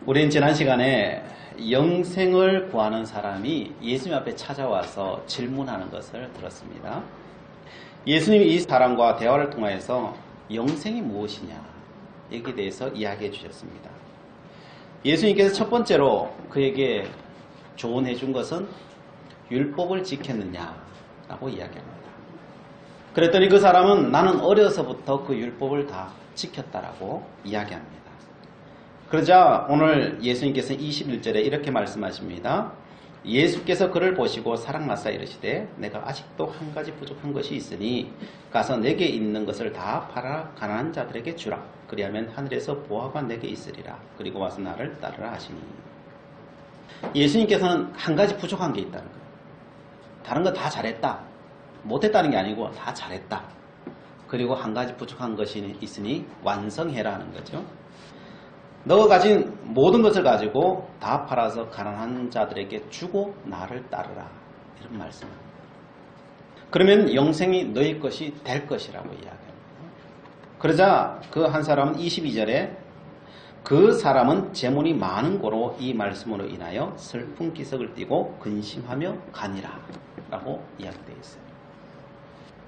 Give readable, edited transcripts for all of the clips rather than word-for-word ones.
우리는 지난 시간에 영생을 구하는 사람이 예수님 앞에 찾아와서 질문하는 것을 들었습니다. 예수님이 이 사람과 대화를 통해서 영생이 무엇이냐 여기에 대해서 이야기해 주셨습니다. 예수님께서 첫 번째로 그에게 조언해 준 것은 율법을 지켰느냐라고 이야기합니다. 그랬더니 그 사람은 나는 어려서부터 그 율법을 다 지켰다라고 이야기합니다. 그러자 오늘 예수님께서 21절에 이렇게 말씀하십니다. 예수께서 그를 보시고 사랑마사 이르시되 내가 아직도 한 가지 부족한 것이 있으니 가서 내게 있는 것을 다 팔아 가난한 자들에게 주라. 그리하면 하늘에서 보화가 내게 있으리라. 그리고 와서 나를 따르라 하시니. 예수님께서는 한 가지 부족한 게 있다는 거예요. 다른 거 다 잘했다. 못했다는 게 아니고 다 잘했다. 그리고 한 가지 부족한 것이 있으니 완성해라 하는 거죠. 너가 가진 모든 것을 가지고 다 팔아서 가난한 자들에게 주고 나를 따르라. 이런 말씀입니다. 그러면 영생이 너희 것이 될 것이라고 이야기합니다. 그러자 그 한 사람은 22절에 그 사람은 재물이 많은 고로 이 말씀으로 인하여 슬픈 기색을 띠고 근심하며 가니라 라고 이야기되어 있어요.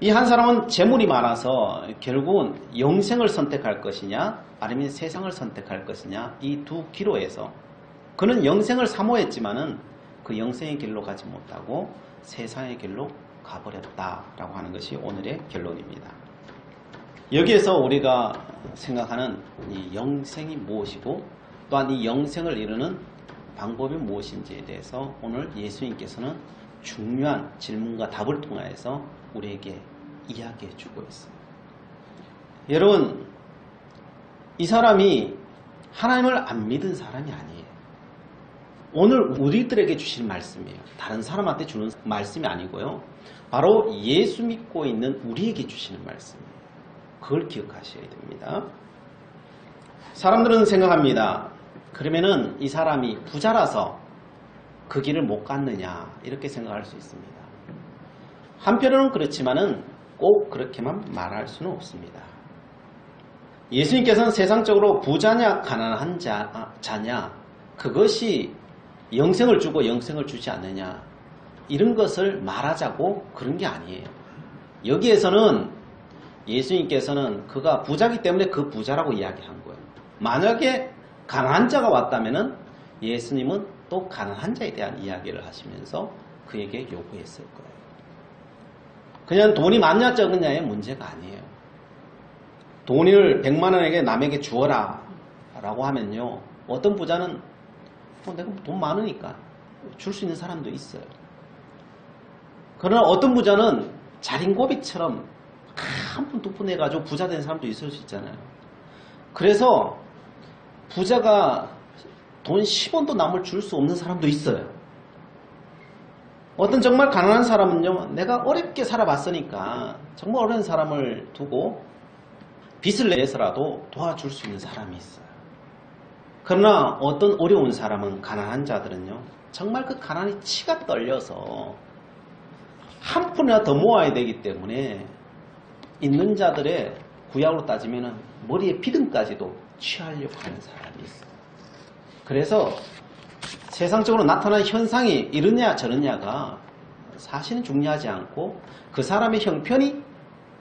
이 한 사람은 재물이 많아서 결국은 영생을 선택할 것이냐 아니면 세상을 선택할 것이냐 이 두 기로에서 그는 영생을 사모했지만은 그 영생의 길로 가지 못하고 세상의 길로 가버렸다라고 하는 것이 오늘의 결론입니다. 여기에서 우리가 생각하는 이 영생이 무엇이고 또한 이 영생을 이루는 방법이 무엇인지에 대해서 오늘 예수님께서는 중요한 질문과 답을 통하여서 우리에게 이야기해 주고 있어요. 여러분, 이 사람이 하나님을 안 믿은 사람이 아니에요. 오늘 우리들에게 주신 말씀이에요. 다른 사람한테 주는 말씀이 아니고요. 바로 예수 믿고 있는 우리에게 주시는 말씀이에요. 그걸 기억하셔야 됩니다. 사람들은 생각합니다. 그러면은 이 사람이 부자라서 그 길을 못 갔느냐 이렇게 생각할 수 있습니다. 한편으로는 그렇지만은 꼭 그렇게만 말할 수는 없습니다. 예수님께서는 세상적으로 부자냐 가난한 자냐 그것이 영생을 주고 영생을 주지 않느냐 이런 것을 말하자고 그런 게 아니에요. 여기에서는 예수님께서는 그가 부자기 때문에 그 부자라고 이야기한 거예요. 만약에 가난한 자가 왔다면은 예수님은 또 가난한 자에 대한 이야기를 하시면서 그에게 요구했을 거예요. 그냥 돈이 많냐 적느냐의 문제가 아니에요. 돈을 100만 원에게 남에게 주어라 라고 하면요. 어떤 부자는 내가 돈 많으니까 줄 수 있는 사람도 있어요. 그러나 어떤 부자는 자린고비처럼 한 푼 두 푼 해가지고 부자 된 사람도 있을 수 있잖아요. 그래서 부자가 돈 10원도 남을 줄 수 없는 사람도 있어요. 어떤 정말 가난한 사람은요. 내가 어렵게 살아봤으니까 정말 어려운 사람을 두고 빚을 내서라도 도와줄 수 있는 사람이 있어요. 그러나 어떤 어려운 사람은 가난한 자들은요. 정말 그 가난이 치가 떨려서 한 푼이나 더 모아야 되기 때문에 있는 자들의 구약으로 따지면 머리에 비듬까지도 취하려고 하는 사람이 있어요. 그래서 세상적으로 나타나는 현상이 이러냐 저러냐가 사실은 중요하지 않고 그 사람의 형편이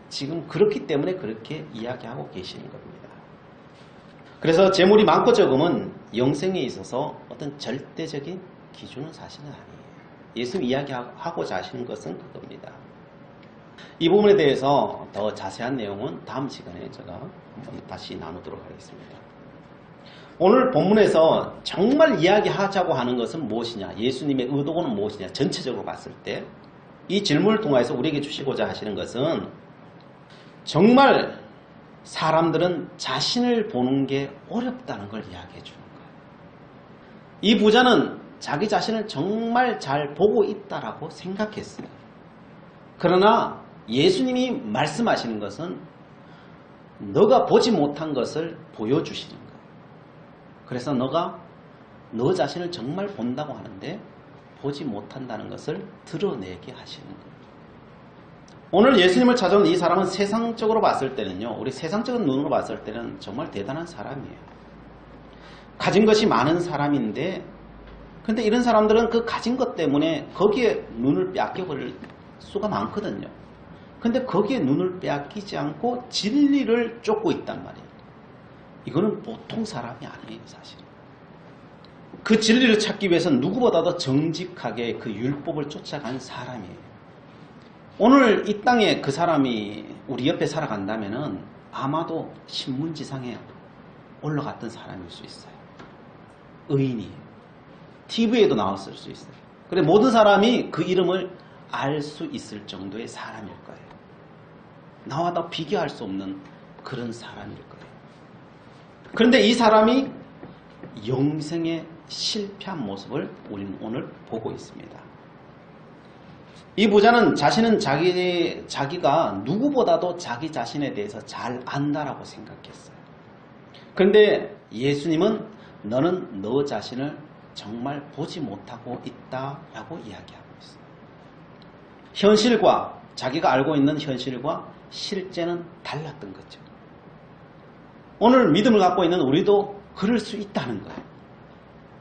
지금 그렇기 때문에 그렇게 이야기하고 계시는 겁니다. 그래서 재물이 많고 적음은 영생에 있어서 어떤 절대적인 기준은 사실은 아니에요. 예수님 이야기하고자 하시는 것은 그겁니다. 이 부분에 대해서 더 자세한 내용은 다음 시간에 제가 한번 다시 나누도록 하겠습니다. 오늘 본문에서 정말 이야기하자고 하는 것은 무엇이냐, 예수님의 의도는 무엇이냐, 전체적으로 봤을 때 이 질문을 통해서 우리에게 주시고자 하시는 것은 정말 사람들은 자신을 보는 게 어렵다는 걸 이야기해 주는 거예요. 이 부자는 자기 자신을 정말 잘 보고 있다라고 생각했어요. 그러나 예수님이 말씀하시는 것은 너가 보지 못한 것을 보여주시는 거예요. 그래서 너가 너 자신을 정말 본다고 하는데 보지 못한다는 것을 드러내게 하시는 거예요. 오늘 예수님을 찾아온 이 사람은 세상적으로 봤을 때는요. 우리 세상적인 눈으로 봤을 때는 정말 대단한 사람이에요. 가진 것이 많은 사람인데, 근데 이런 사람들은 그 가진 것 때문에 거기에 눈을 빼앗겨버릴 수가 많거든요. 근데 거기에 눈을 빼앗기지 않고 진리를 쫓고 있단 말이에요. 이거는 보통 사람이 아니에요, 사실. 그 진리를 찾기 위해서는 누구보다도 정직하게 그 율법을 쫓아간 사람이에요. 오늘 이 땅에 그 사람이 우리 옆에 살아간다면은 아마도 신문지상에 올라갔던 사람일 수 있어요. 의인이에요. TV에도 나왔을 수 있어요. 그래 모든 사람이 그 이름을 알 수 있을 정도의 사람일 거예요. 나와 다 비교할 수 없는 그런 사람일 거예요. 그런데 이 사람이 영생에 실패한 모습을 우리는 오늘 보고 있습니다. 이 부자는 자신은 자기가 누구보다도 자기 자신에 대해서 잘 안다라고 생각했어요. 그런데 예수님은 너는 너 자신을 정말 보지 못하고 있다라고 이야기하고 있어요. 현실과 자기가 알고 있는 현실과 실제는 달랐던 거죠. 오늘 믿음을 갖고 있는 우리도 그럴 수 있다는 거예요.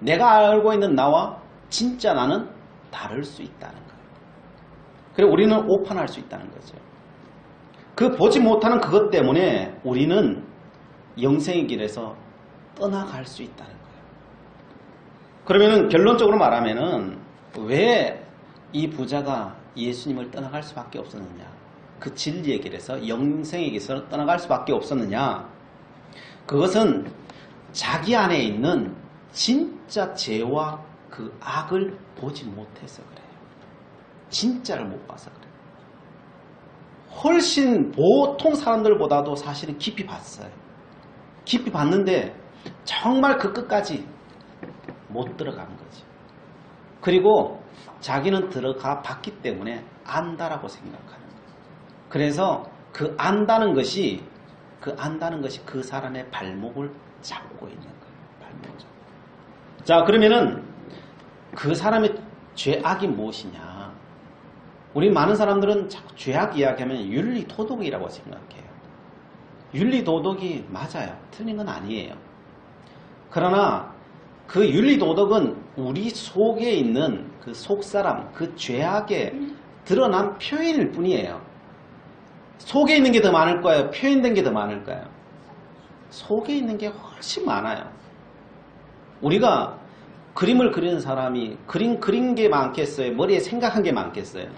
내가 알고 있는 나와 진짜 나는 다를 수 있다는 거예요. 그리고 우리는 오판할 수 있다는 거죠. 그 보지 못하는 그것 때문에 우리는 영생의 길에서 떠나갈 수 있다는 거예요. 그러면은 결론적으로 말하면은 왜 이 부자가 예수님을 떠나갈 수밖에 없었느냐? 그 진리의 길에서 영생의 길에서 떠나갈 수밖에 없었느냐? 그것은 자기 안에 있는 진짜 죄와 그 악을 보지 못해서 그래요. 진짜를 못 봐서 그래요. 훨씬 보통 사람들보다도 사실은 깊이 봤어요. 깊이 봤는데 정말 그 끝까지 못 들어간 거죠. 그리고 자기는 들어가 봤기 때문에 안다라고 생각하는 거예요. 그래서 그 안다는 것이 그 사람의 발목을 잡고 있는 거예요. 발목을 잡고. 자, 그러면은 그 사람의 죄악이 무엇이냐? 우리 많은 사람들은 자꾸 죄악 이야기하면 윤리 도덕이라고 생각해요. 윤리 도덕이 맞아요. 틀린 건 아니에요. 그러나 그 윤리 도덕은 우리 속에 있는 그 속사람, 그 죄악에 드러난 표현일 뿐이에요. 속에 있는 게 더 많을까요? 표현된 게 더 많을까요? 속에 있는 게 훨씬 많아요. 우리가 그림을 그리는 사람이 그린 게 많겠어요? 머리에 생각한 게 많겠어요?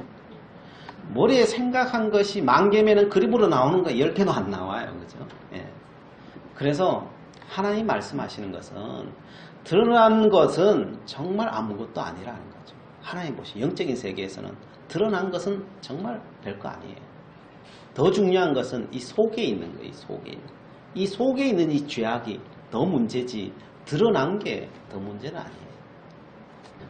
머리에 생각한 것이 10,000개면 그림으로 나오는 거 10개도 안 나와요. 그죠? 예. 그래서 하나님 말씀하시는 것은 드러난 것은 정말 아무것도 아니라는 거죠. 하나님 보시 영적인 세계에서는 드러난 것은 정말 별거 아니에요. 더 중요한 것은 이 속에 있는 거예요. 이 속에 있는 이 죄악이 더 문제지 드러난 게 더 문제는 아니에요.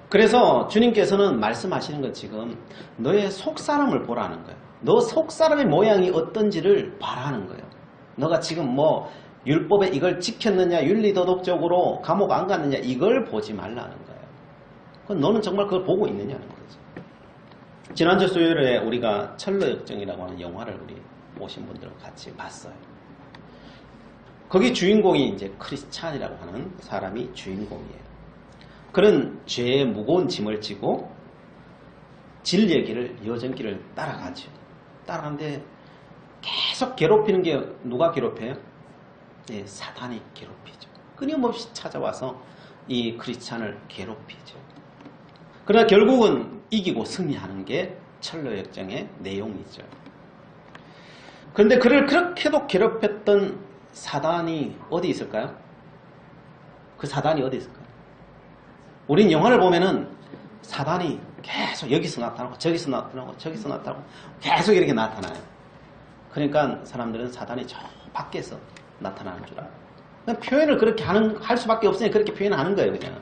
그래서 주님께서는 말씀하시는 것 지금 너의 속사람을 보라는 거예요. 너 속사람의 모양이 어떤지를 봐라는 거예요. 너가 지금 뭐 율법에 이걸 지켰느냐, 윤리도덕적으로 감옥 안 갔느냐, 이걸 보지 말라는 거예요. 그럼 너는 정말 그걸 보고 있느냐는 거죠. 지난주 수요일에 우리가 철로역정이라고 하는 영화를 우리 오신 분들과 같이 봤어요. 거기 주인공이 이제 크리스찬이라고 하는 사람이 주인공이에요. 그런 죄의 무거운 짐을 지고 진리의 길을, 여정길을 따라가죠. 따라가는데 계속 괴롭히는 게 누가 괴롭혀요? 네, 사단이 괴롭히죠. 끊임없이 찾아와서 이 크리스찬을 괴롭히죠. 그러나 결국은 이기고 승리하는 게 철로역정의 내용이죠. 그런데 그를 그렇게도 괴롭혔던 사단이 어디 있을까요? 그 사단이 어디 있을까요? 우린 영화를 보면은 사단이 계속 여기서 나타나고 저기서 나타나고 저기서 나타나고 계속 이렇게 나타나요. 그러니까 사람들은 사단이 저 밖에서 나타나는 줄 알아요. 그냥 표현을 그렇게 할 수밖에 없으니 그렇게 표현하는 거예요, 그냥.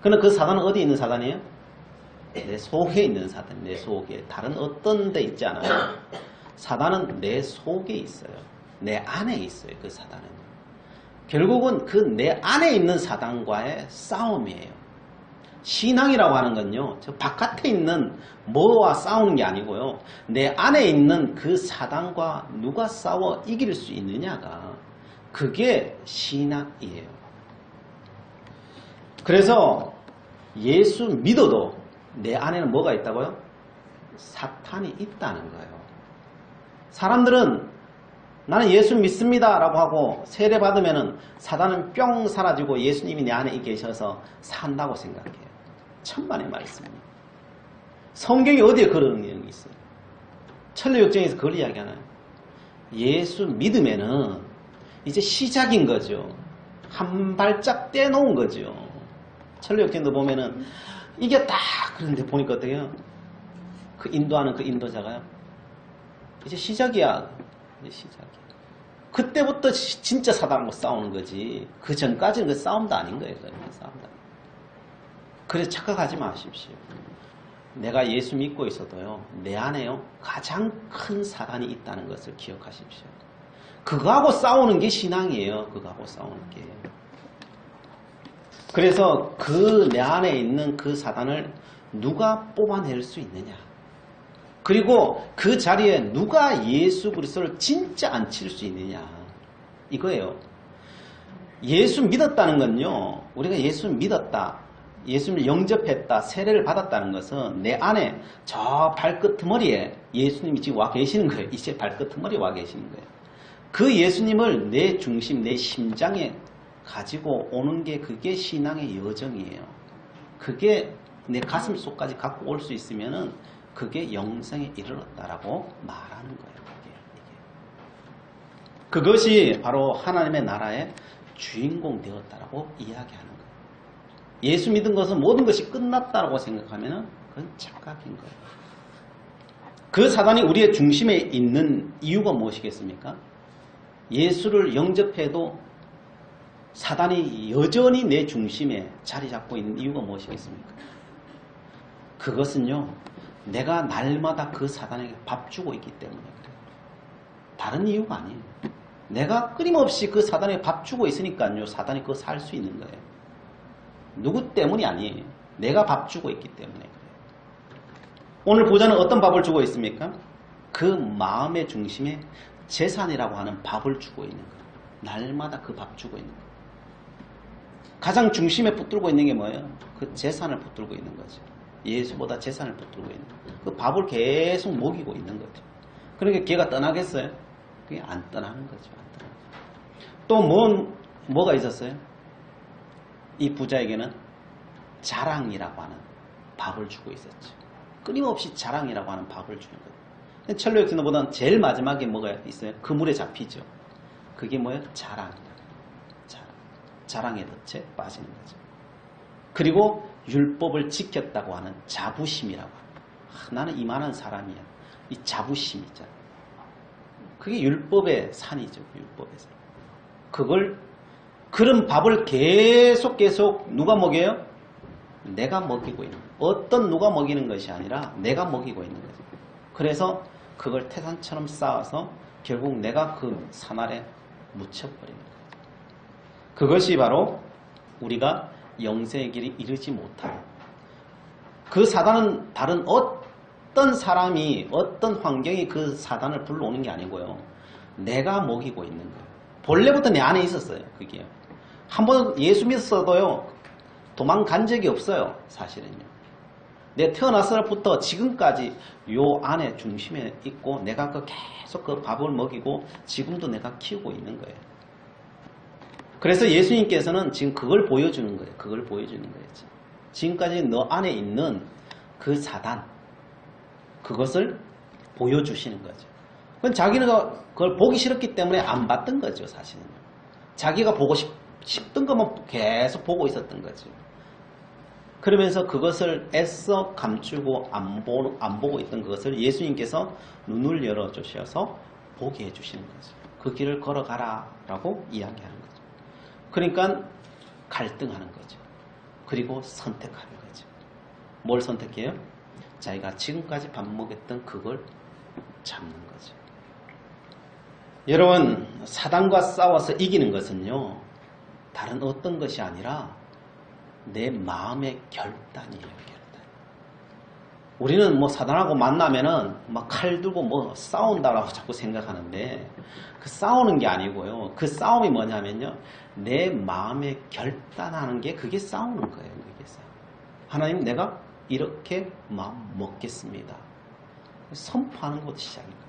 그러나 그 사단은 어디 있는 사단이에요? 내 속에 있는 사단, 내 속에. 다른 어떤 데 있지 않아요. 사단은 내 속에 있어요. 내 안에 있어요, 그 사단은. 결국은 그 내 안에 있는 사단과의 싸움이에요. 신앙이라고 하는 건요, 저 바깥에 있는 뭐와 싸우는 게 아니고요, 내 안에 있는 그 사단과 누가 싸워 이길 수 있느냐가 그게 신앙이에요. 그래서 예수 믿어도 내 안에는 뭐가 있다고요? 사탄이 있다는 거예요. 사람들은 나는 예수 믿습니다 라고 하고 세례 받으면 사단은 뿅 사라지고 예수님이 내 안에 계셔서 산다고 생각해요. 천만의 말씀입니다. 성경이 어디에 그런 내용이 있어요? 천리역정에서 그걸 이야기하나요? 예수 믿으면은 이제 시작인 거죠. 한 발짝 떼놓은 거죠. 천리역정도 보면은 이게 딱 그런데 보니까 어때요? 그 인도하는 그 인도자가요. 이제 시작이야. 이제 시작이야. 그때부터 진짜 사단하고 싸우는 거지. 그 전까지는 그 싸움도 아닌 거예요. 싸움도. 그래서 착각하지 마십시오. 내가 예수 믿고 있어도요. 내 안에요. 가장 큰 사단이 있다는 것을 기억하십시오. 그거하고 싸우는 게 신앙이에요. 그거하고 싸우는 게. 그래서 그 내 안에 있는 그 사단을 누가 뽑아낼 수 있느냐. 그리고 그 자리에 누가 예수 그리스도를 진짜 앉힐 수 있느냐. 이거예요. 예수 믿었다는 건요. 우리가 예수 믿었다. 예수님을 영접했다. 세례를 받았다는 것은 내 안에 저 발끝머리에 예수님이 지금 와 계시는 거예요. 이제 발끝머리에 와 계시는 거예요. 그 예수님을 내 중심, 내 심장에 가지고 오는 게 그게 신앙의 여정이에요. 그게 내 가슴 속까지 갖고 올 수 있으면은 그게 영생에 이르렀다라고 말하는 거예요. 그것이 바로 하나님의 나라의 주인공 되었다라고 이야기하는 거예요. 예수 믿은 것은 모든 것이 끝났다라고 생각하면 그건 착각인 거예요. 그 사단이 우리의 중심에 있는 이유가 무엇이겠습니까? 예수를 영접해도 사단이 여전히 내 중심에 자리 잡고 있는 이유가 무엇이겠습니까? 그것은요. 내가 날마다 그 사단에게 밥 주고 있기 때문에 그래요. 다른 이유가 아니에요. 내가 끊임없이 그 사단에게 밥 주고 있으니까요. 사단이 그거 살 수 있는 거예요. 누구 때문이 아니에요. 내가 밥 주고 있기 때문에 그래요. 오늘 보자는 어떤 밥을 주고 있습니까? 그 마음의 중심에 재산이라고 하는 밥을 주고 있는 거예요. 날마다 그 밥 주고 있는 거예요. 가장 중심에 붙들고 있는 게 뭐예요? 그 재산을 붙들고 있는 거죠. 예수보다 재산을 붙들고 있는 거예요. 그 밥을 계속 먹이고 있는 거죠. 그러니까 걔가 떠나겠어요? 그게 안 떠나는 거죠. 안 떠나는 거죠. 또 뭐가 있었어요? 이 부자에게는 자랑이라고 하는 밥을 주고 있었죠. 끊임없이 자랑이라고 하는 밥을 주는 거예요. 천로역신호보다는 제일 마지막에 뭐가 있어요? 그물에 잡히죠. 그게 뭐예요? 자랑이다. 자랑의 덫에 빠지는 거죠. 그리고 율법을 지켰다고 하는 자부심이라고 합니다. 나는 이만한 사람이야. 이 자부심 있잖아요. 그게 율법의 산이죠. 율법의 산. 그런 밥을 계속 누가 먹여요? 내가 먹이고 있는 거예요. 어떤 누가 먹이는 것이 아니라 내가 먹이고 있는 거죠. 그래서 그걸 태산처럼 쌓아서 결국 내가 그 산 아래 묻혀버리는 거예요. 그것이 바로 우리가 영생의 길이 이르지 못하는 그 사단은 다른 어떤 사람이 어떤 환경이 그 사단을 불러오는 게 아니고요. 내가 먹이고 있는 거예요. 본래부터 내 안에 있었어요. 그게요. 한번 예수 믿었어도요. 도망간 적이 없어요. 사실은요. 내 태어나서부터 지금까지 요 안에 중심에 있고 내가 계속 그 밥을 먹이고 지금도 내가 키우고 있는 거예요. 그래서 예수님께서는 지금 그걸 보여주는 거예요. 그걸 보여주는 거예요. 지금까지 너 안에 있는 그 사단, 그것을 보여주시는 거죠. 그건 자기는 그걸 보기 싫었기 때문에 안 봤던 거죠, 사실은. 자기가 보고 싶던 것만 계속 보고 있었던 거죠. 그러면서 그것을 애써 감추고 안 보고 있던 그것을 예수님께서 눈을 열어주셔서 보게 해주시는 거죠. 그 길을 걸어가라 라고 이야기하는 거죠. 그러니까 갈등하는 거죠. 그리고 선택하는 거죠. 뭘 선택해요? 자기가 지금까지 밥 먹였던 그걸 잡는 거죠. 여러분, 사단과 싸워서 이기는 것은요, 다른 어떤 것이 아니라 내 마음의 결단이에요. 결단. 우리는 뭐 사단하고 만나면은 막 칼 들고 뭐 싸운다라고 자꾸 생각하는데 그 싸우는 게 아니고요. 그 싸움이 뭐냐면요. 내 마음에 결단하는 게 그게 싸우는 거예요. 그게 싸움. 하나님 내가 이렇게 마음 먹겠습니다. 선포하는 것부터 시작입니다.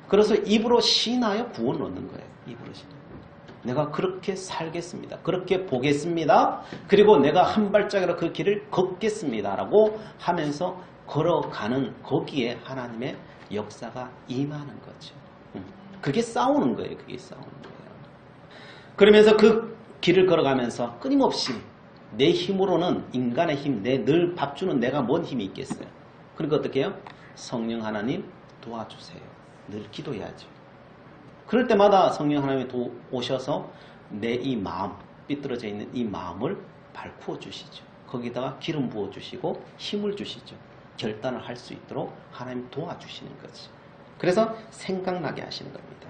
그래서 입으로 시인하여 구원을 얻는 거예요. 입으로 시인. 내가 그렇게 살겠습니다. 그렇게 보겠습니다. 그리고 내가 한 발짝이라도 그 길을 걷겠습니다. 라고 하면서 걸어가는 거기에 하나님의 역사가 임하는 거죠. 그게 싸우는 거예요. 그게 싸우는 거예요. 그러면서 그 길을 걸어가면서 끊임없이 내 힘으로는 인간의 힘, 내 늘 밥 주는 내가 뭔 힘이 있겠어요. 그러니까 어떻게 해요? 성령 하나님 도와주세요. 늘 기도해야죠. 그럴 때마다 성령 하나님이 오셔서 내 이 마음, 삐뚤어져 있는 이 마음을 발구어 주시죠. 거기다가 기름 부어 주시고 힘을 주시죠. 결단을 할 수 있도록 하나님 도와주시는 거지. 그래서 생각나게 하시는 겁니다.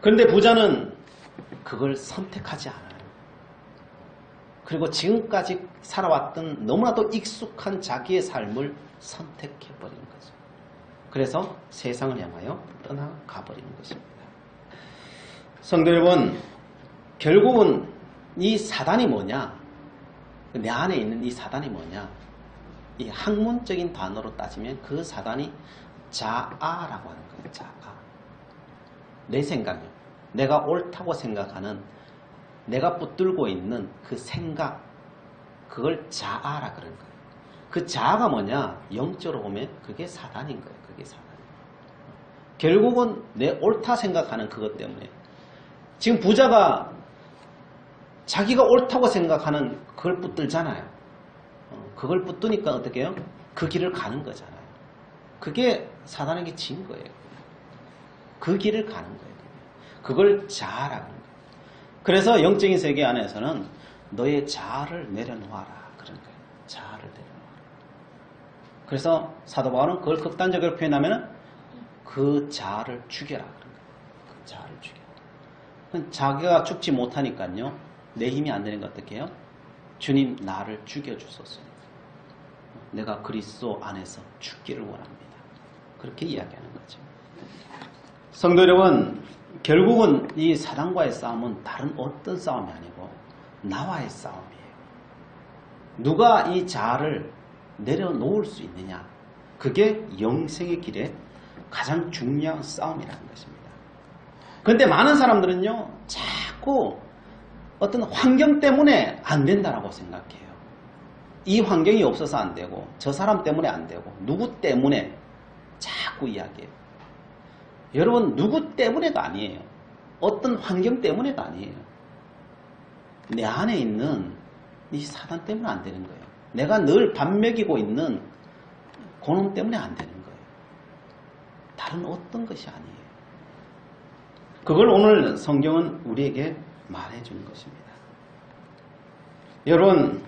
그런데 부자는 그걸 선택하지 않아요. 그리고 지금까지 살아왔던 너무나도 익숙한 자기의 삶을 선택해버리는 거죠. 그래서 세상을 향하여 떠나가버리는 것입니다. 성도 여러분, 결국은 이 사단이 뭐냐? 내 안에 있는 이 사단이 뭐냐? 이 학문적인 단어로 따지면 그 사단이 자아라고 하는 거예요. 자아. 내 생각이요. 내가 옳다고 생각하는, 내가 붙들고 있는 그 생각, 그걸 자아라 그런 거예요. 그 자아가 뭐냐? 영적으로 보면 그게 사단인 거예요. 그게 사단. 결국은 내 옳다 생각하는 그것 때문에 지금 부자가 자기가 옳다고 생각하는 그걸 붙들잖아요. 그걸 붙드니까 어떻게 해요? 그 길을 가는 거잖아요. 그게 사단에게 진 거예요. 그 길을 가는 거예요. 그걸 자아라고 하는 거예요. 그래서 영적인 세계 안에서는 너의 자아를 내려놓아라 그런 거예요. 자아를 내려놓아라. 그래서 사도 바울은 그걸 극단적으로 표현하면 그 자아를 죽여라 그런 거예요. 그 자아를 죽여라. 자기가 죽지 못하니까요. 내 힘이 안 되는 거 어떻게 해요? 주님 나를 죽여주소서. 내가 그리스도 안에서 죽기를 원합니다. 그렇게 이야기하는 거죠. 성도 여러분, 결국은 이 사단과의 싸움은 다른 어떤 싸움이 아니고 나와의 싸움이에요. 누가 이 자아를 내려놓을 수 있느냐. 그게 영생의 길에 가장 중요한 싸움이라는 것입니다. 그런데 많은 사람들은요. 자꾸 어떤 환경 때문에 안 된다라고 생각해요. 이 환경이 없어서 안 되고 저 사람 때문에 안 되고 누구 때문에 자꾸 이야기해요. 여러분 누구 때문에가 아니에요. 어떤 환경 때문에가 아니에요. 내 안에 있는 이 사단 때문에 안 되는 거예요. 내가 늘 밥 먹이고 있는 그놈 때문에 안 되는 거예요. 다른 어떤 것이 아니에요. 그걸 오늘 성경은 우리에게 말해주는 것입니다. 여러분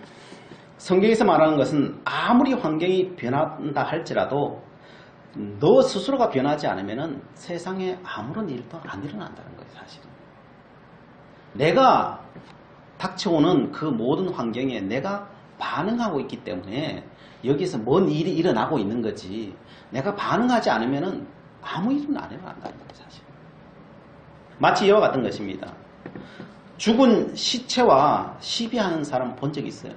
성경에서 말하는 것은 아무리 환경이 변한다 할지라도 너 스스로가 변하지 않으면 세상에 아무런 일도 안 일어난다는 거예요. 사실은. 내가 닥쳐오는 그 모든 환경에 내가 반응하고 있기 때문에 여기서 뭔 일이 일어나고 있는 거지 내가 반응하지 않으면 아무 일은 안 일어난다는 거예요. 사실. 마치 이와 같은 것입니다. 죽은 시체와 시비하는 사람 본 적 있어요?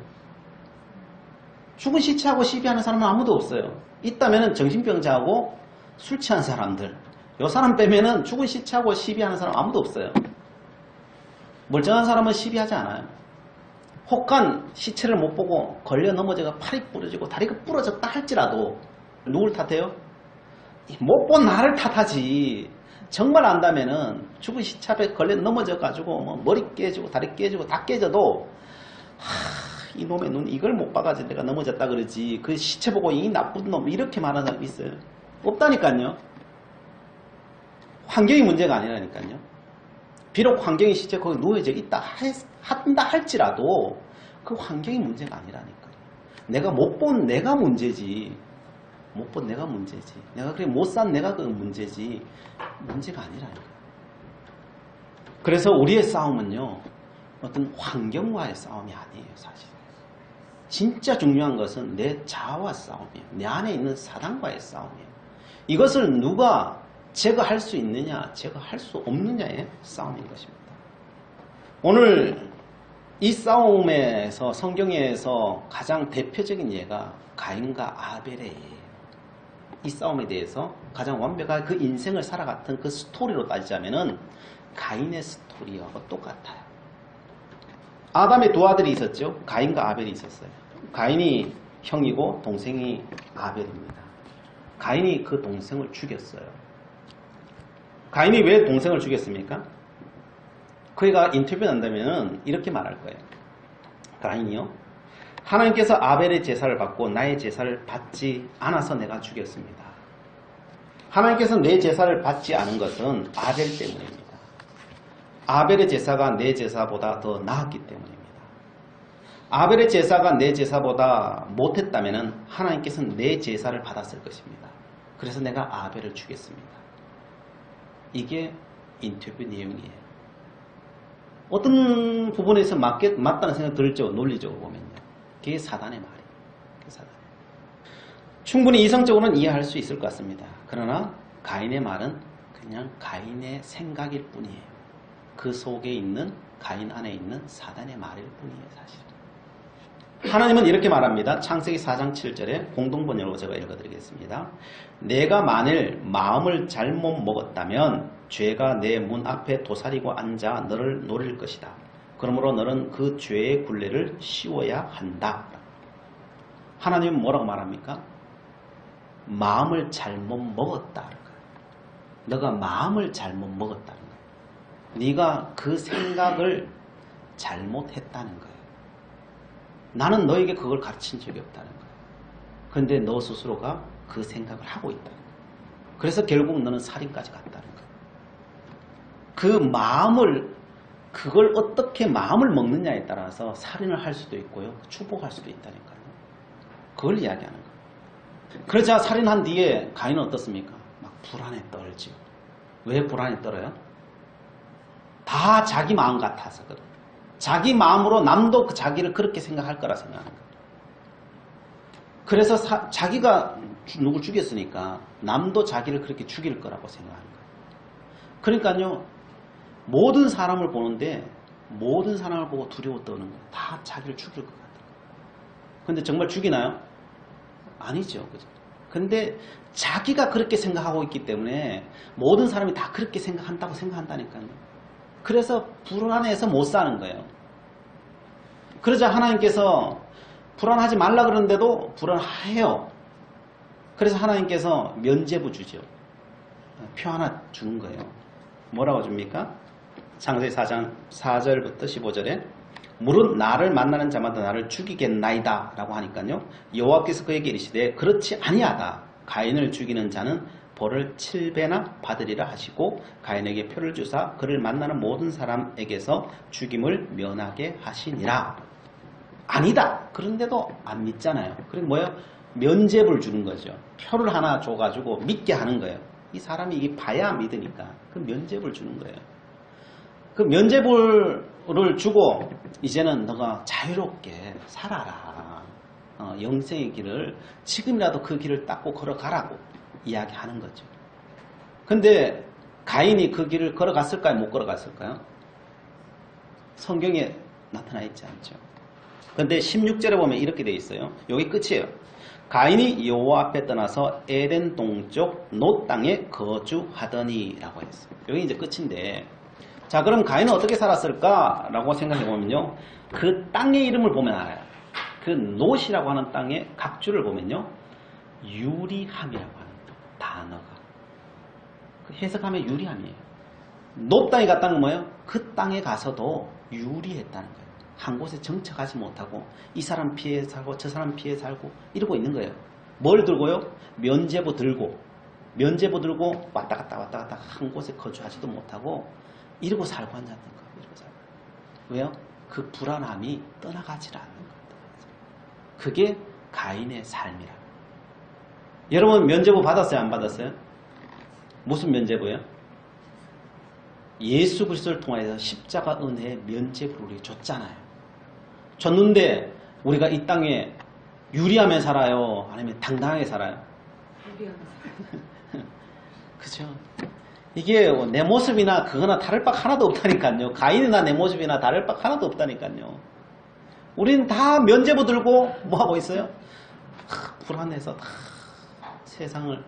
죽은 시체하고 시비하는 사람은 아무도 없어요. 있다면 정신병자하고 술 취한 사람들. 요 사람 빼면은 죽은 시체하고 시비하는 사람 아무도 없어요. 멀쩡한 사람은 시비하지 않아요. 혹한 시체를 못 보고 걸려 넘어져가 팔이 부러지고 다리가 부러졌다 할지라도 누굴 탓해요? 못 본 나를 탓하지. 정말 안다면은 죽은 시체 앞에 걸려 넘어져가지고 뭐 머리 깨지고 다리 깨지고 다 깨져도 이놈의 눈 이걸 못 봐가지고 내가 넘어졌다 그러지. 그 시체 보고 이 나쁜 놈 이렇게 말하는 사람이 있어요. 없다니까요. 환경이 문제가 아니라니까요. 비록 환경이 시체 거기 누워져 있다 한다 할지라도 그 환경이 문제가 아니라니까요. 내가 못 본 내가 문제지. 못 본 내가 문제지. 내가 그래 못 산 내가 그 문제지. 문제가 아니라니까요. 그래서 우리의 싸움은요. 어떤 환경과의 싸움이 아니에요. 사실. 진짜 중요한 것은 내 자아와 싸움이에요. 내 안에 있는 사단과의 싸움이에요. 이것을 누가 제거할 수 있느냐, 제거할 수 없느냐의 싸움인 것입니다. 오늘 이 싸움에서 성경에서 가장 대표적인 예가 가인과 아벨의 예예요. 이 싸움에 대해서 가장 완벽하게 그 인생을 살아갔던 그 스토리로 따지자면은 가인의 스토리하고 똑같아요. 아담의 두 아들이 있었죠. 가인과 아벨이 있었어요. 가인이 형이고 동생이 아벨입니다. 가인이 그 동생을 죽였어요. 가인이 왜 동생을 죽였습니까? 그가 인터뷰 한다면 이렇게 말할 거예요. 가인이요. 하나님께서 아벨의 제사를 받고 나의 제사를 받지 않아서 내가 죽였습니다. 하나님께서 내 제사를 받지 않은 것은 아벨 때문입니다. 아벨의 제사가 내 제사보다 더 나았기 때문입니다. 아벨의 제사가 내 제사보다 못했다면 하나님께서는 내 제사를 받았을 것입니다. 그래서 내가 아벨을 죽였습니다. 이게 인터뷰 내용이에요. 어떤 부분에서 맞다는 생각이 들죠. 논리적으로 보면요. 그게 사단의 말이에요. 그게 사단. 충분히 이성적으로는 이해할 수 있을 것 같습니다. 그러나 가인의 말은 그냥 가인의 생각일 뿐이에요. 그 속에 있는 가인 안에 있는 사단의 말일 뿐이에요. 사실. 하나님은 이렇게 말합니다. 창세기 4장 7절에 공동번역으로 제가 읽어드리겠습니다. 내가 만일 마음을 잘못 먹었다면 죄가 내 문 앞에 도사리고 앉아 너를 노릴 것이다. 그러므로 너는 그 죄의 굴레를 씌워야 한다. 하나님은 뭐라고 말합니까? 마음을 잘못 먹었다. 너가 마음을 잘못 먹었다는 거예요. 네가 그 생각을 잘못했다는 거예요. 나는 너에게 그걸 가르친 적이 없다는 거예요. 그런데 너 스스로가 그 생각을 하고 있다는 거예요. 그래서 결국 너는 살인까지 갔다는 거예요. 그 마음을, 그걸 어떻게 마음을 먹느냐에 따라서 살인을 할 수도 있고요. 축복할 수도 있다니까요. 그걸 이야기하는 거예요. 그러자 살인한 뒤에 가인은 어떻습니까? 막 불안에 떨죠. 왜 불안에 떨어요? 다 자기 마음 같아서거든. 자기 마음으로 남도 자기를 그렇게 생각할 거라 생각하는 거예요. 그래서 자기가 누굴 죽였으니까 남도 자기를 그렇게 죽일 거라고 생각하는 거예요. 그러니까요, 모든 사람을 보는데 모든 사람을 보고 두려워 떠는 거예요. 다 자기를 죽일 것 같아요. 근데 정말 죽이나요? 아니죠. 그죠? 근데 자기가 그렇게 생각하고 있기 때문에 모든 사람이 다 그렇게 생각한다고 생각한다니까요. 그래서 불안해서 못 사는 거예요. 그러자 하나님께서 불안하지 말라 그러는데도 불안해요. 그래서 하나님께서 면죄부 주죠. 표 하나 주는 거예요. 뭐라고 줍니까? 창세기 4장 4절부터 15절에 무릇 나를 만나는 자마다 나를 죽이겠나이다 라고 하니까요. 여호와께서 그에게 이르시되 그렇지 아니하다. 가인을 죽이는 자는 벌을 7배나 받으리라 하시고 가인에게 표를 주사 그를 만나는 모든 사람에게서 죽임을 면하게 하시니라. 아니다. 그런데도 안 믿잖아요. 그래서 뭐예요? 면죄부를 주는 거죠. 표를 하나 줘가지고 믿게 하는 거예요. 이 사람이 이게 봐야 믿으니까 그 면죄부를 주는 거예요. 그 면죄부를 주고 이제는 너가 자유롭게 살아라. 영생의 길을 지금이라도 그 길을 닦고 걸어가라고 이야기하는 거죠. 근데 가인이 그 길을 걸어갔을까요? 못 걸어갔을까요? 성경에 나타나 있지 않죠. 근데 16절에 보면 이렇게 되어 있어요. 여기 끝이에요. 가인이 여호와 앞에 떠나서 에덴 동쪽 놋 땅에 거주하더니 라고 했어요. 여기 이제 끝인데, 자 그럼 가인은 어떻게 살았을까? 라고 생각해 보면요, 그 땅의 이름을 보면 알아요. 그 놋이라고 하는 땅의 각주를 보면요, 유리함이라고 하는 단어가, 그 해석하면 유리함이에요. 놋 땅에 갔다는 건 뭐예요? 그 땅에 가서도 유리했다는 거예요. 한 곳에 정착하지 못하고 이 사람 피해 살고 저 사람 피해 살고 이러고 있는 거예요. 뭘 들고요? 면죄부 들고 왔다 갔다 한 곳에 거주하지도 못하고 이러고 살고 앉았던 거예요. 이러고 살고. 왜요? 그 불안함이 떠나가지 않는 거예요. 그게 가인의 삶이라. 여러분 면죄부 받았어요? 안 받았어요? 무슨 면죄부예요? 예수 그리스도를 통하여서 십자가 은혜의 면죄부를 우리 줬잖아요. 줬는데 우리가 이 땅에 유리하며 살아요? 아니면 당당하게 살아요? 유리하게 살아요. 그죠? 이게 내 모습이나 그거나 다를 바 하나도 없다니까요. 가인이나 내 모습이나 다를 바 하나도 없다니까요. 우리는 다 면죄부 들고 뭐 하고 있어요? 불안해서 다 세상을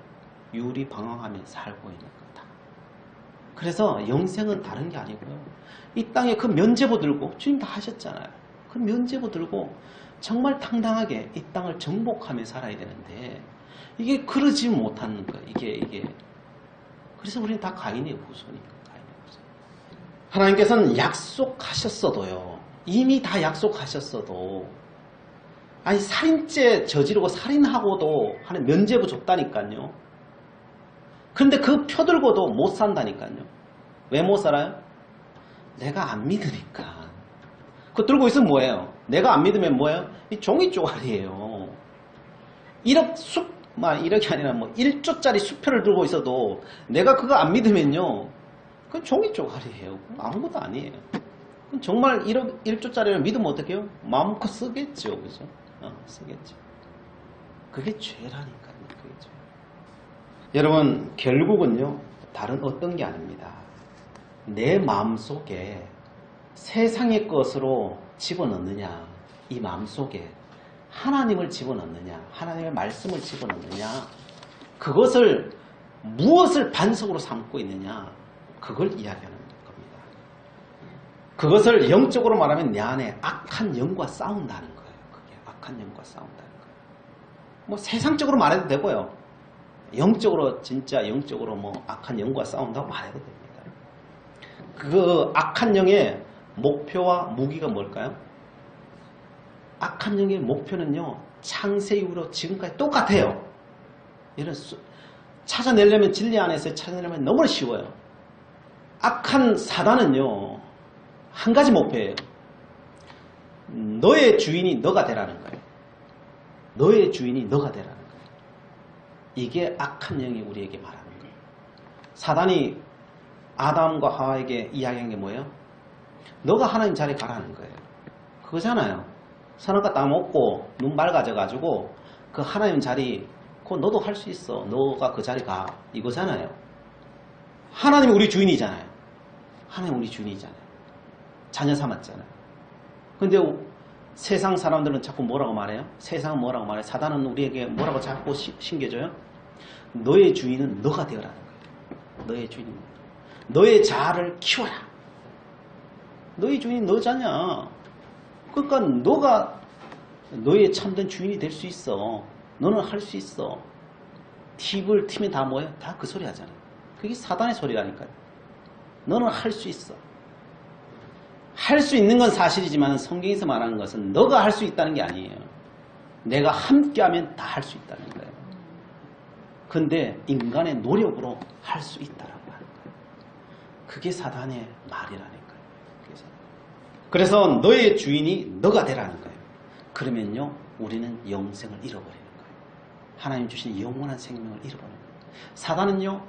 유리방황하며 살고 있는 거다. 그래서 영생은 다른 게 아니고요. 이 땅에 그 면죄부 들고 주님 다 하셨잖아요. 그 면죄부 들고 정말 당당하게 이 땅을 정복하며 살아야 되는데 이게 그러지 못하는 거예요. 이게 그래서 우리는 다 가인의 후손이니까. 하나님께서는 약속하셨어도요. 이미 다 약속하셨어도 아니 살인죄 저지르고 살인하고도 하는 면죄부 줬다니까요. 그런데 그 표 들고도 못 산다니까요. 왜 못 살아요? 내가 안 믿으니까. 그거 들고 있으면 뭐예요? 내가 안 믿으면 뭐예요? 이 종이 쪼가리예요. 1억이 아니라 뭐 1조짜리 수표를 들고 있어도 내가 그거 안 믿으면요. 그건 종이 쪼가리예요. 아무것도 아니에요. 정말 1조짜리를 믿으면 어떻게 해요? 마음껏 쓰겠죠. 그죠? 쓰겠죠. 그게 죄라니까요. 그게 죄. 여러분, 결국은요, 다른 어떤 게 아닙니다. 내 마음속에 세상의 것으로 집어넣느냐, 이 마음속에 하나님을 집어넣느냐, 하나님의 말씀을 집어넣느냐, 그것을 무엇을 반석으로 삼고 있느냐, 그걸 이야기하는 겁니다. 그것을 영적으로 말하면 내 안에 악한 영과 싸운다는 거예요. 그게 악한 영과 싸운다는 거예요. 뭐 세상적으로 말해도 되고요. 영적으로 진짜 영적으로 뭐 악한 영과 싸운다고 말해도 됩니다. 그 악한 영의 목표와 무기가 뭘까요? 악한 영의 목표는요, 창세 이후로 지금까지 똑같아요. 이런 찾아내려면 진리 안에서 찾아내려면 너무 쉬워요. 악한 사단은요, 한 가지 목표예요. 너의 주인이 너가 되라는 거예요. 너의 주인이 너가 되라는 거예요. 이게 악한 영이 우리에게 말하는 거예요. 사단이 아담과 하와에게 이야기한 게 뭐예요? 너가 하나님 자리에 가라는 거예요. 그거잖아요. 선악과 땅 먹고 눈 맑아져가지고 그 하나님 자리 그거 너도 할 수 있어. 너가 그 자리 가. 이거잖아요. 하나님이 우리 주인이잖아요. 하나님 우리 주인이잖아요. 자녀 삼았잖아요. 근데 세상 사람들은 자꾸 뭐라고 말해요? 세상은 뭐라고 말해요? 사단은 우리에게 뭐라고 자꾸 신겨줘요? 너의 주인은 너가 되어라는 거예요. 너의 주인은 너의 자아를 키워라. 너의 주인이 너잖아. 그러니까 너가 너의 참된 주인이 될 수 있어. 너는 할 수 있어. 팁을 튀면 다 뭐예요? 다 그 소리 하잖아요. 그게 사단의 소리라니까요. 너는 할 수 있어. 할 수 있는 건 사실이지만 성경에서 말하는 것은 너가 할 수 있다는 게 아니에요. 내가 함께하면 다 할 수 있다는 거예요. 근데 인간의 노력으로 할 수 있다라고 하는 거예요. 그게 사단의 말이라니까요. 그래서 너의 주인이 너가 되라는 거예요. 그러면요, 우리는 영생을 잃어버리는 거예요. 하나님 주신 영원한 생명을 잃어버리는 거예요. 사단은요,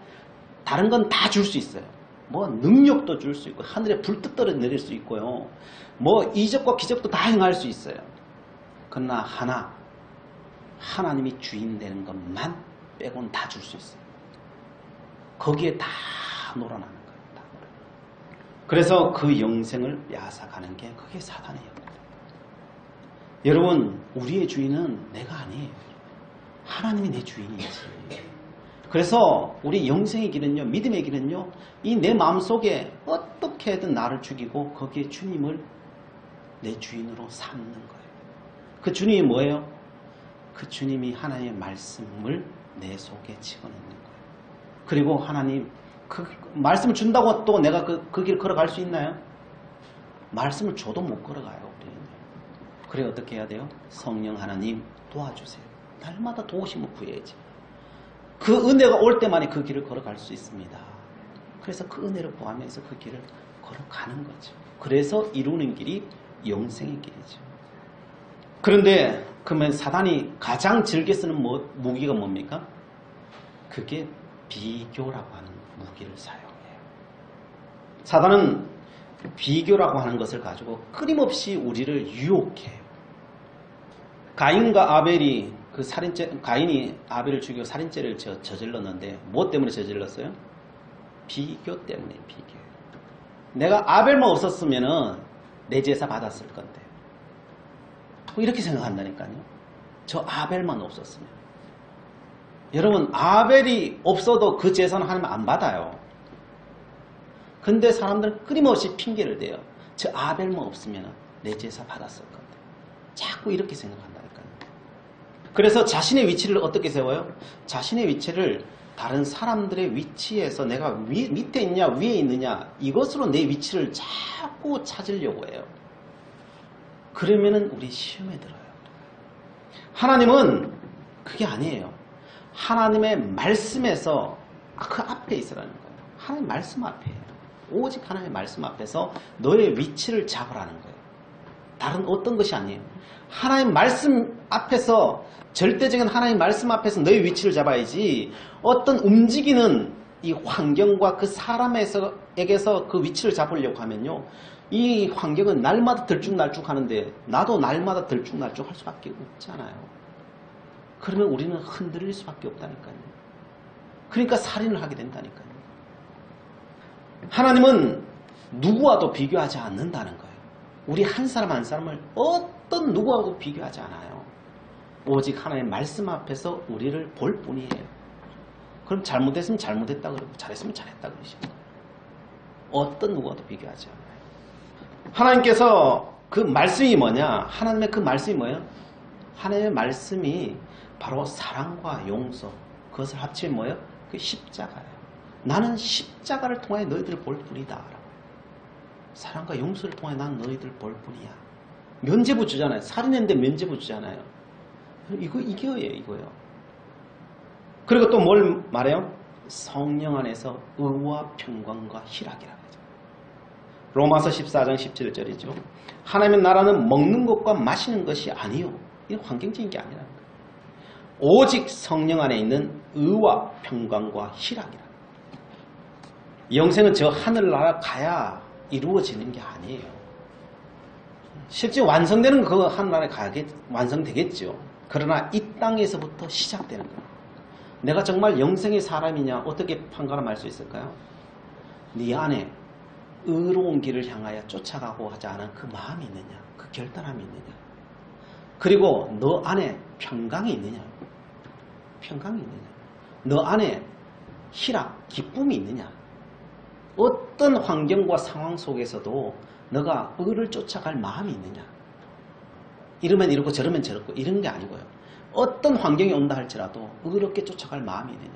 다른 건 다 줄 수 있어요. 뭐 능력도 줄 수 있고 하늘에 불 떨어 내릴 수 있고요. 뭐 이적과 기적도 다 행할 수 있어요. 그러나 하나님이 주인 되는 것만 빼고는 다 줄 수 있어요. 거기에 다 놀아나는 거예요. 다 놀아나는 거예요. 그래서 그 영생을 빼앗아가는 게 그게 사단의 역할이에요. 여러분, 우리의 주인은 내가 아니에요. 하나님이 내 주인이지. 그래서 우리 영생의 길은요, 믿음의 길은요, 이 내 마음속에 어떻게든 나를 죽이고 거기에 주님을 내 주인으로 삼는 거예요. 그 주님이 뭐예요? 그 주님이 하나님의 말씀을 내 속에 집어넣는 거예요. 그리고 하나님 그 말씀을 준다고 또 내가 그 길을 걸어갈 수 있나요? 말씀을 줘도 못 걸어가요. 우리는. 그래 어떻게 해야 돼요? 성령 하나님 도와주세요. 날마다 도우심을 구해야지. 그 은혜가 올 때만이 그 길을 걸어갈 수 있습니다. 그래서 그 은혜를 구하면서 그 길을 걸어가는 거죠. 그래서 이루는 길이 영생의 길이죠. 그런데 그러면 사단이 가장 즐겨 쓰는 무기가 뭡니까? 그게 비교라고 하는 무기를 사용해요. 사단은 비교라고 하는 것을 가지고 끊임없이 우리를 유혹해요. 가인과 아벨이 그 살인죄, 가인이 아벨을 죽이고 살인죄를 저질렀는데 무엇 때문에 저질렀어요? 비교 때문에. 비교. 내가 아벨만 없었으면은 내 제사 받았을 건데. 이렇게 생각한다니까요. 저 아벨만 없었으면. 여러분, 아벨이 없어도 그 제사는 하나님 안 받아요. 근데 사람들은 끊임없이 핑계를 대요. 저 아벨만 없으면 내 제사 받았을 건데. 자꾸 이렇게 생각한다니까요. 그래서 자신의 위치를 어떻게 세워요? 자신의 위치를 다른 사람들의 위치에서 내가 밑에 있냐 위에 있느냐 이것으로 내 위치를 자꾸 찾으려고 해요. 그러면은 우리 시험에 들어요. 하나님은 그게 아니에요. 하나님의 말씀에서 그 앞에 있으라는 거예요. 하나님 말씀 앞에. 오직 하나님의 말씀 앞에서 너의 위치를 잡으라는 거예요. 다른 어떤 것이 아니에요. 하나님 말씀 앞에서 절대적인 하나님 말씀 앞에서 너의 위치를 잡아야지 어떤 움직이는 이 환경과 그 사람에게서 그 위치를 잡으려고 하면요. 이 환경은 날마다 들쭉날쭉 하는데 나도 날마다 들쭉날쭉 할 수밖에 없잖아요. 그러면 우리는 흔들릴 수밖에 없다니까요. 그러니까 살인을 하게 된다니까요. 하나님은 누구와도 비교하지 않는다는 거예요. 우리 한 사람 한 사람을 어떤 누구하고 비교하지 않아요. 오직 하나님의 말씀 앞에서 우리를 볼 뿐이에요. 그럼 잘못했으면 잘못했다 그러고 잘했으면 잘했다 그러시는 거예요. 어떤 누구와도 비교하지 않아요. 하나님께서 그 말씀이 뭐냐? 하나님의 그 말씀이 뭐예요? 하나님의 말씀이 바로 사랑과 용서, 그것을 합치면 뭐예요? 그 십자가예요. 나는 십자가를 통해 너희들을 볼 뿐이다. 사랑과 용서를 통해 난 너희들을 볼 뿐이야. 면죄부 주잖아요. 살인했는데 면죄부 주잖아요. 이거예요. 그리고 또 뭘 말해요? 성령 안에서 의와 평강과 희락이라고 하죠. 로마서 14장 17절이죠. 하나님의 나라는 먹는 것과 마시는 것이 아니요. 이건 환경적인 게 아니라는 거예요. 오직 성령 안에 있는 의와 평강과 희락이라. 영생은 저 하늘나라 가야 이루어지는 게 아니에요. 실제 완성되는 그 하늘나라에 완성되겠죠. 그러나 이 땅에서부터 시작되는 거예요. 내가 정말 영생의 사람이냐 어떻게 판가름할 수 있을까요? 네 안에 의로운 길을 향하여 쫓아가고 하지 않은 그 마음이 있느냐, 그 결단함이 있느냐, 그리고 너 안에 평강이 있느냐, 평강이 있느냐, 너 안에 희락, 기쁨이 있느냐. 어떤 환경과 상황 속에서도 너가 의를 쫓아갈 마음이 있느냐. 이러면 이렇고 저러면 저렇고 이런 게 아니고요. 어떤 환경이 온다 할지라도 의롭게 쫓아갈 마음이 있느냐.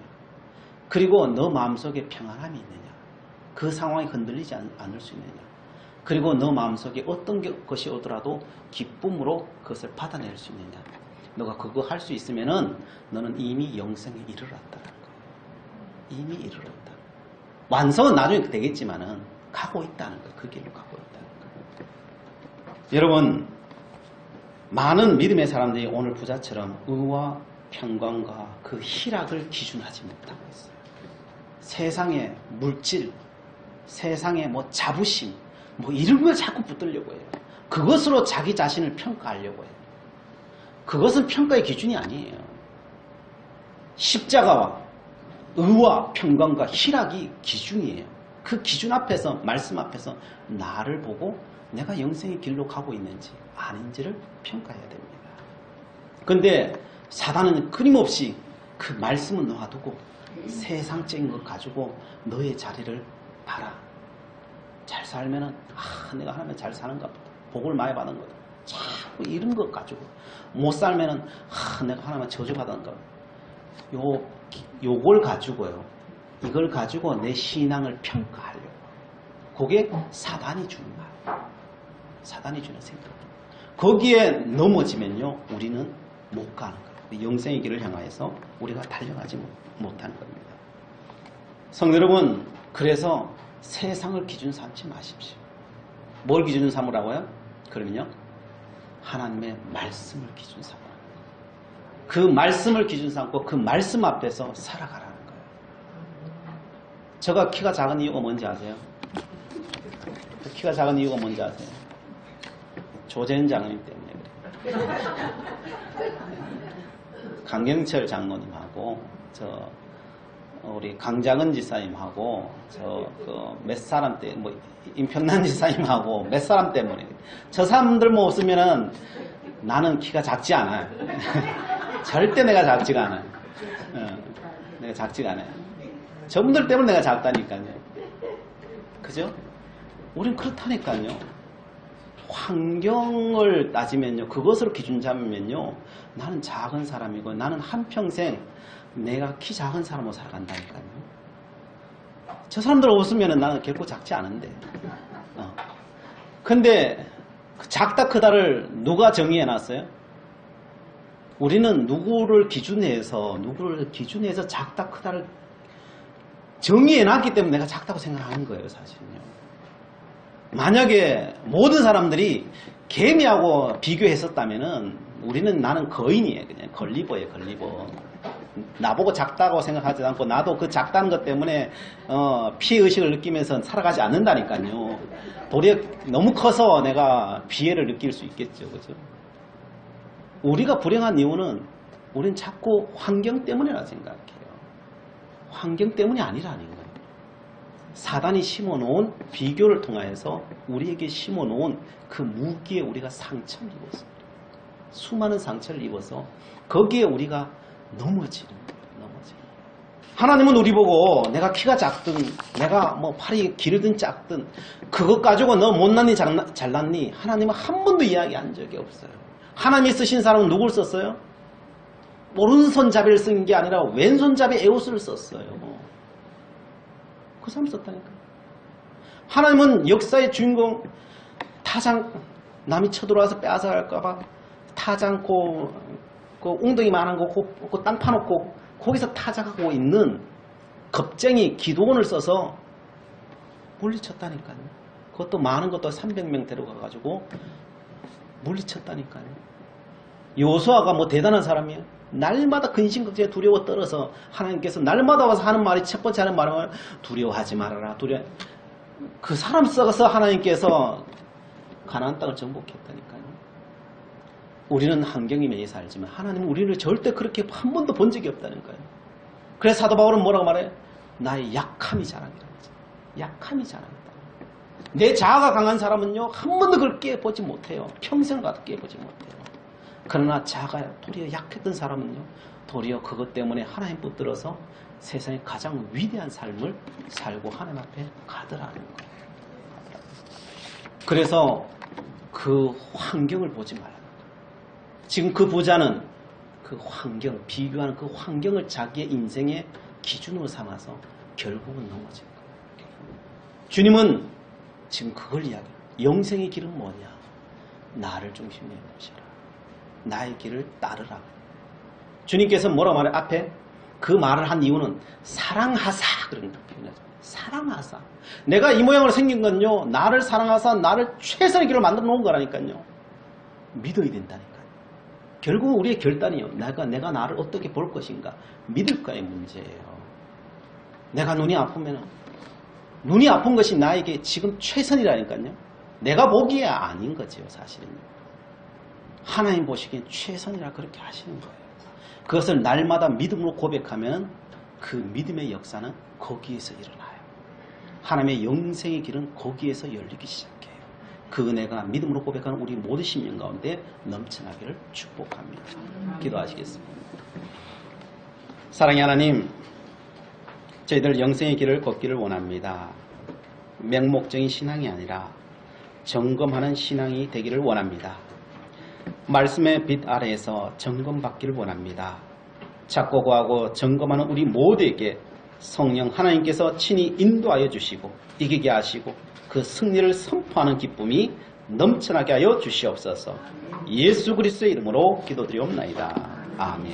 그리고 너 마음속에 평안함이 있느냐. 그 상황이 흔들리지 않을 수 있느냐. 그리고 너 마음속에 어떤 것이 오더라도 기쁨으로 그것을 받아낼 수 있느냐. 너가 그거 할 수 있으면은 너는 이미 영생에 이르렀다는 거예요. 이미 이르렀다. 완성은 나중에 되겠지만은 가고 있다는 거예요. 그 길로 가고 있다는 거예요. 여러분, 많은 믿음의 사람들이 오늘 부자처럼 의와 평강과 그 희락을 기준하지 못하고 있어요. 세상의 물질, 세상의 자부심, 이런 걸 자꾸 붙들려고 해요. 그것으로 자기 자신을 평가하려고 해요. 그것은 평가의 기준이 아니에요. 십자가와 의와 평강과 희락이 기준이에요. 그 기준 앞에서, 말씀 앞에서 나를 보고 내가 영생의 길로 가고 있는지 아닌지를 평가해야 됩니다. 그런데 사단은 끊임없이 그 말씀을 놓아두고 세상적인 것 가지고 너의 자리를 봐라. 잘 살면은 내가 하나님 잘 사는가 보다. 복을 많이 받은 거다. 자꾸 이런 것 가지고 못 살면은 내가 하나님 저주받은 거. 요걸 가지고요. 이걸 가지고 내 신앙을 평가하려고. 그게 사단이 주는 말. 사단이 주는 생각. 거기에 넘어지면요, 우리는 못 가는 거예요. 영생의 길을 향하여서 우리가 달려가지 못하는 겁니다. 성도 여러분, 그래서 세상을 기준 삼지 마십시오. 뭘 기준 삼으라고요? 그러면요, 하나님의 말씀을 기준 삼으라. 그 말씀을 기준 삼고 그 말씀 앞에서 살아가라는 거예요. 제가 키가 작은 이유가 뭔지 아세요? 키가 작은 이유가 뭔지 아세요? 조재현 장로님 때문에 그래요. 강경철 장로님하고 우리 강장은 지사님하고 몇 사람 때 뭐 임평란 지사님하고 몇 사람 때문에 저 사람들만 없으면은 나는 키가 작지 않아요. 절대 내가 작지가 않아요. 내가 작지가 않아요. 저분들 때문에 내가 작다니까요. 그죠? 우린 그렇다니까요. 환경을 따지면요, 그것으로 기준 잡으면요, 나는 작은 사람이고 나는 한평생 내가 키 작은 사람으로 살아간다니까요. 저 사람들 없으면 나는 결코 작지 않은데. 근데 작다 크다를 누가 정의해놨어요? 우리는 누구를 기준해서 작다 크다를 정의해놨기 때문에 내가 작다고 생각하는 거예요, 사실은요. 만약에 모든 사람들이 개미하고 비교했었다면은 나는 거인이에요. 그냥 걸리버예요, 걸리버. 나보고 작다고 생각하지 않고 나도 그 작다는 것 때문에 피해의식을 느끼면서 살아가지 않는다니까요. 도리어 너무 커서 내가 피해를 느낄 수 있겠죠. 그죠? 우리가 불행한 이유는 우린 자꾸 환경 때문이라고 생각해요. 환경 때문이 아니라는 거예요. 사단이 심어놓은 비교를 통하여서 우리에게 심어놓은 그 무기에 우리가 상처를 입었습니다. 수많은 상처를 입어서 거기에 우리가 넘어지는 거예요. 하나님은 우리 보고 내가 키가 작든 내가 뭐 팔이 길든 작든 그것 가지고 너 못났니 잘났니 하나님은 한 번도 이야기한 적이 없어요. 하나님이 쓰신 사람은 누굴 썼어요? 오른손잡이를 쓴 게 아니라 왼손잡이 에옷을 썼어요. 그 사람 썼다니까. 하나님은 역사의 주인공 타장 남이 쳐들어와서 빼앗아갈까봐 타장고 그 웅덩이만한 거 그 땅 파놓고 거기서 타작하고 있는 겁쟁이 기도원을 써서 물리쳤다니까요. 그것도 많은 것도 300명 데려가가지고 물리쳤다니까요. 여호수아가 뭐 대단한 사람이에요. 날마다 근심걱정에 두려워 떨어서 하나님께서 날마다 와서 하는 말이 첫 번째 하는 말은 두려워하지 말아라. 그 사람 써서 하나님께서 가나안 땅을 정복했다니까요. 우리는 환경에 매여 살지만 하나님은 우리를 절대 그렇게 한 번도 본 적이 없다는 거예요. 그래서 사도 바울은 뭐라고 말해요? 나의 약함이 자랑이라고 하죠. 약함이 자랑이다. 내 자아가 강한 사람은요 한 번도 그걸 깨보지 못해요. 평생을 가도 깨보지 못해요. 그러나 자아가 도리어 약했던 사람은요 도리어 그것 때문에 하나님 붙들어서 세상에 가장 위대한 삶을 살고 하나님 앞에 가더라는 거예요. 그래서 그 환경을 보지 말라. 지금 그 부자는 그 환경, 비교하는 그 환경을 자기의 인생의 기준으로 삼아서 결국은 넘어진 거예요. 주님은 지금 그걸 이야기해요. 영생의 길은 뭐냐? 나를 중심에 보시라. 나의 길을 따르라. 주님께서 뭐라고 말해요? 앞에 그 말을 한 이유는 사랑하사 그런 표현이죠. 사랑하사. 내가 이 모양으로 생긴 건요. 나를 사랑하사 나를 최선의 길을 만들어 놓은 거라니까요. 믿어야 된다니까요. 결국 우리의 결단이요. 내가 나를 어떻게 볼 것인가. 믿을까의 문제예요. 내가 눈이 아프면 눈이 아픈 것이 나에게 지금 최선이라니까요. 내가 보기에 아닌 거지요. 사실은. 하나님 보시기엔 최선이라 그렇게 하시는 거예요. 그것을 날마다 믿음으로 고백하면 그 믿음의 역사는 거기에서 일어나요. 하나님의 영생의 길은 거기에서 열리기 시작해요. 그 은혜가 믿음으로 고백하는 우리 모든 심령 가운데 넘쳐나기를 축복합니다. 기도하시겠습니다. 사랑의 하나님, 저희들 영생의 길을 걷기를 원합니다. 맹목적인 신앙이 아니라 점검하는 신앙이 되기를 원합니다. 말씀의 빛 아래에서 점검받기를 원합니다. 찾고 구하고 점검하는 우리 모두에게 성령 하나님께서 친히 인도하여 주시고 이기게 하시고 그 승리를 선포하는 기쁨이 넘쳐나게 하여 주시옵소서. 예수 그리스도의 이름으로 기도드리옵나이다. 아멘.